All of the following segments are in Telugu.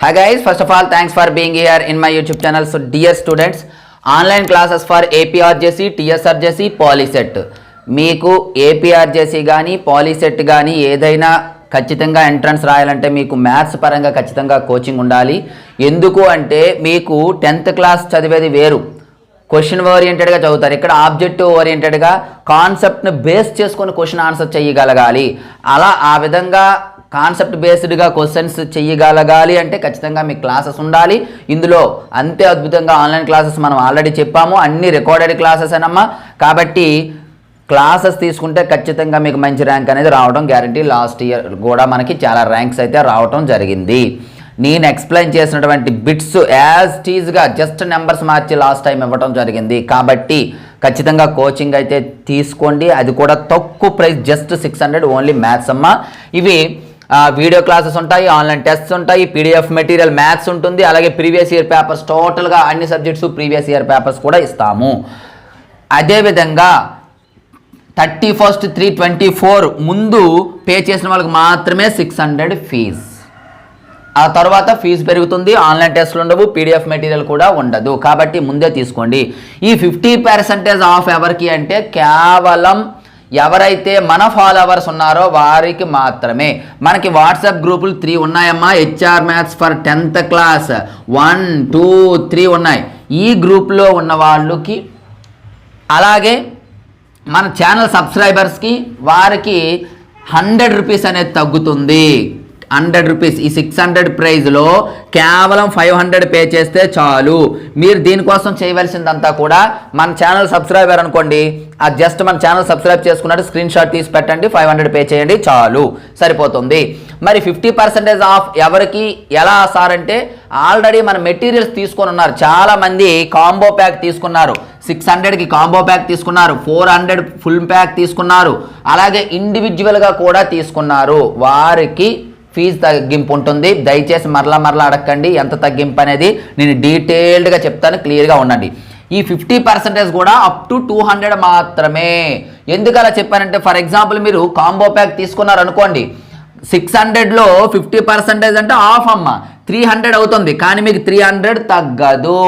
Hi guys, first of all thanks for being here in my YouTube channel. So dear students, online classes for APRJC, TSRJC, PolySet. మీకు ఏపీఆర్జేసీ కానీ పాలీసెట్ కానీ ఏదైనా ఖచ్చితంగా ఎంట్రన్స్ రాయాలంటే మీకు మ్యాథ్స్ పరంగా ఖచ్చితంగా కోచింగ్ ఉండాలి. ఎందుకు అంటే మీకు 10th క్లాస్ చదివేది వేరు, క్వశ్చన్ ఓరియంటెడ్గా చదువుతారు. ఇక్కడ ఆబ్జెక్టివ్ ఓరియంటెడ్గా కాన్సెప్ట్ని బేస్ చేసుకొని క్వశ్చన్ ఆన్సర్ చేయగలగాలి. అలా ఆ విధంగా కాన్సెప్ట్ బేస్డ్గా క్వశ్చన్స్ చేయగలగాలి అంటే ఖచ్చితంగా మీకు క్లాసెస్ ఉండాలి. ఇందులో అంతే అద్భుతంగా ఆన్లైన్ క్లాసెస్ మనం ఆల్రెడీ చెప్పాము, అన్ని రికార్డెడ్ క్లాసెస్ అనమ్మా. కాబట్టి క్లాసెస్ తీసుకుంటే ఖచ్చితంగా మీకు మంచి ర్యాంక్ అనేది రావడం గ్యారంటీ. లాస్ట్ ఇయర్ కూడా మనకి చాలా ర్యాంక్స్ అయితే రావడం జరిగింది. నేను ఎక్స్ప్లెయిన్ చేసినటువంటి బిట్స్ యాజ్ టీజ్గా జస్ట్ నెంబర్స్ మార్చి లాస్ట్ టైం ఇవ్వడం జరిగింది. కాబట్టి ఖచ్చితంగా కోచింగ్ అయితే తీసుకోండి, అది కూడా తక్కువ ప్రైస్, జస్ట్ 600 ఓన్లీ మ్యాథ్స్ అమ్మ. ఇవి వీడియో క్లాసెస్ ఉంటాయి, ఆన్లైన్ టెస్ట్స్ ఉంటాయి, పీడిఎఫ్ మెటీరియల్ మ్యాథ్స్ ఉంటుంది, అలాగే ప్రీవియస్ ఇయర్ పేపర్స్ టోటల్గా అన్ని సబ్జెక్ట్స్ ప్రీవియస్ ఇయర్ పేపర్స్ కూడా ఇస్తాము. అదేవిధంగా 31st 3/24 ముందు పే చేసిన వాళ్ళకి మాత్రమే 600 ఫీజ్. ఆ తర్వాత ఫీజు పెరుగుతుంది, ఆన్లైన్ టెస్ట్లు ఉండవు, పీడిఎఫ్ మెటీరియల్ కూడా ఉండదు. కాబట్టి ముందే తీసుకోండి. ఈ 50% ఆఫ్ ఎవరికి అంటే కేవలం ఎవరైతే మన ఫాలోవర్స్ ఉన్నారో వారికి మాత్రమే. మనకి వాట్సాప్ గ్రూపులు 3 ఉన్నాయమ్మా. HR maths for 10th class 1, 2, 3 ఉన్నాయి. ఈ గ్రూప్లో ఉన్న వాళ్ళకి, అలాగే మన ఛానల్ సబ్స్క్రైబర్స్కి వారికి 100 రూపీస్ అనేది తగ్గుతుంది. 100 రూపీస్. ఈ 600 ప్రైజ్లో కేవలం 500 పే చేస్తే చాలు. మీరు దీనికోసం చేయవలసిందంతా కూడా మన ఛానల్ సబ్స్క్రైబర్ అనుకోండి, ఆ జస్ట్ మన ఛానల్ సబ్స్క్రైబ్ చేసుకున్నట్టు స్క్రీన్ షాట్ తీసి పెట్టండి, 500 పే చేయండి, చాలు, సరిపోతుంది. మరి 50% ఆఫ్ ఎవరికి ఎలా సార్ అంటే, ఆల్రెడీ మన మెటీరియల్స్ తీసుకొని ఉన్నారు చాలామంది. కాంబో ప్యాక్ తీసుకున్నారు, 600కి కాంబో ప్యాక్ తీసుకున్నారు, 400 ఫుల్ ప్యాక్ తీసుకున్నారు, అలాగే ఇండివిజువల్గా కూడా తీసుకున్నారు. వారికి ఫీజు తగ్గింపు ఉంటుంది. దయచేసి మరలా అడగండి ఎంత తగ్గింపు అనేది, నేను డీటెయిల్డ్గా చెప్తాను, క్లియర్గా ఉండండి. ఈ 50% కూడా అప్ టు 200 మాత్రమే. ఎందుకు అలా చెప్పానంటే, ఫర్ ఎగ్జాంపుల్ మీరు కాంబో ప్యాక్ తీసుకున్నారు అనుకోండి, 600లో 50% అంటే ఆఫ్ అమ్మ 300 అవుతుంది. కానీ మీకు 300 తగ్గదు,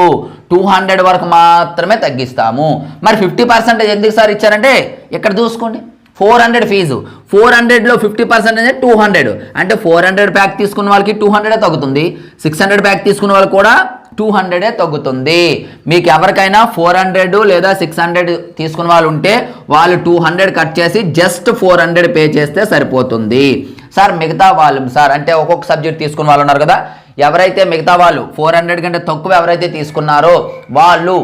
200 వరకు మాత్రమే తగ్గిస్తాము. మరి 50% ఎందుకు సార్ ఇచ్చారంటే, ఇక్కడ చూసుకోండి, 400 ఫీజు, 400లో 50% అంటే 200, అంటే 400 ప్యాక్ తీసుకున్న వాళ్ళకి 200 తగ్గుతుంది, 600 ప్యాక్ తీసుకున్న వాళ్ళకి కూడా 200 తగ్గుతుంది. మీకు ఎవరికైనా 400 లేదా 600 తీసుకున్న వాళ్ళు ఉంటే వాళ్ళు 200 కట్ చేసి జస్ట్ 400 పే చేస్తే సరిపోతుంది. సార్ మిగతా వాళ్ళు సార్ అంటే ఒక్కొక్క సబ్జెక్ట్ తీసుకున్న వాళ్ళు ఉన్నారు కదా, ఎవరైతే మిగతా వాళ్ళు 400 కంటే తక్కువ ఎవరైతే తీసుకున్నారో వాళ్ళు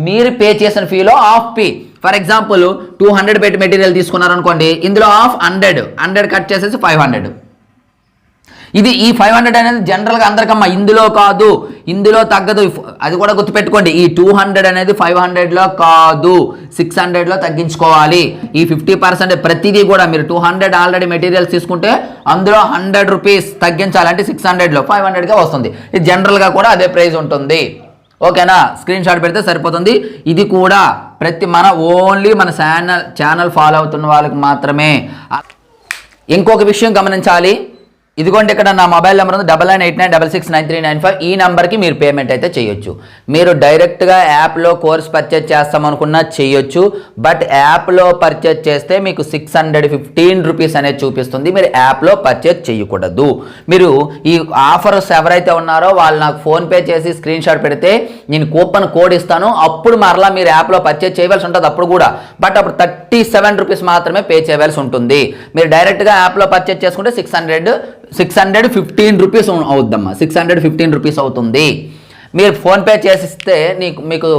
మీరు పే చేసిన ఫీలో హాఫ్ పే. ఫర్ ఎగ్జాంపుల్ 200 పెట్టి మెటీరియల్ తీసుకున్నారు అనుకోండి, ఇందులో హాఫ్ 100 కట్ చేసేసి 500. ఇది ఈ 500 అనేది జనరల్గా అందరికమ్మా, ఇందులో కాదు, ఇందులో తగ్గదు, అది కూడా గుర్తుపెట్టుకోండి. ఈ 200 అనేది 500లో కాదు, 600లో తగ్గించుకోవాలి. ఈ 50% ప్రతిదీ కూడా మీరు 200 ఆల్రెడీ మెటీరియల్స్ తీసుకుంటే అందులో 100 రూపీస్ తగ్గించాలి, అంటే 600లో 500గా వస్తుంది. ఇది జనరల్గా కూడా అదే ప్రైస్ ఉంటుంది. ఓకేనా, స్క్రీన్ షాట్ పెడితే సరిపోతుంది. ఇది కూడా మన ఓన్లీ మన ఛానల్ ఫాలో అవుతున్న వాళ్ళకి మాత్రమే. ఇంకొక విషయం గమనించాలి, ఇదిగోండి ఇక్కడ నా మొబైల్ నెంబర్ ఉంది 9989669395. ఈ నెంబర్కి మీరు పేమెంట్ అయితే చేయొచ్చు. మీరు డైరెక్ట్గా యాప్లో కోర్స్ పర్చేజ్ చేస్తామనుకున్నా చేయొచ్చు. బట్ యాప్లో పర్చేజ్ చేస్తే మీకు 615 రూపీస్ అనేది చూపిస్తుంది. మీరు యాప్లో పర్చేజ్ చేయకూడదు. మీరు ఈ ఆఫర్స్ ఎవరైతే ఉన్నారో వాళ్ళు నాకు ఫోన్పే చేసి స్క్రీన్ షాట్ పెడితే నేను కూపన్ కోడ్ ఇస్తాను, అప్పుడు మరలా మీరు యాప్లో పర్చేజ్ చేయవలసి ఉంటుంది అప్పుడు కూడా. బట్ అప్పుడు 37 రూపీస్ మాత్రమే పే చేయవలసి ఉంటుంది. మీరు డైరెక్ట్గా యాప్లో పర్చేజ్ చేసుకుంటే 615 రూపీస్ అవుద్దమ్మా, 615 రూపీస్ అవుతుంది. మీరు ఫోన్పే చేసిస్తే మీకు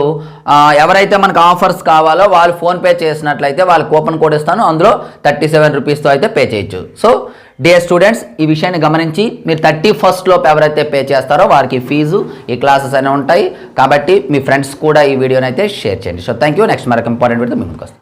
ఎవరైతే మనకు ఆఫర్స్ కావాలో వాళ్ళు ఫోన్పే చేసినట్లయితే వాళ్ళు కూపన్ కోడ్ ఇస్తాను, అందులో 37 రూపీస్తో అయితే పే చేయొచ్చు. సో డియర్ స్టూడెంట్స్, ఈ విషయాన్ని గమనించి మీరు 31st లోపు ఎవరైతే పే చేస్తారో వారికి ఫీజు, ఈ క్లాసెస్ అనేవి ఉంటాయి. కాబట్టి మీ ఫ్రెండ్స్ కూడా ఈ వీడియోని అయితే షేర్ చేయండి. So thank you. నెక్స్ట్ మరొక ఇంపార్టెంట్ వీడియో ముందుకు వస్తాం.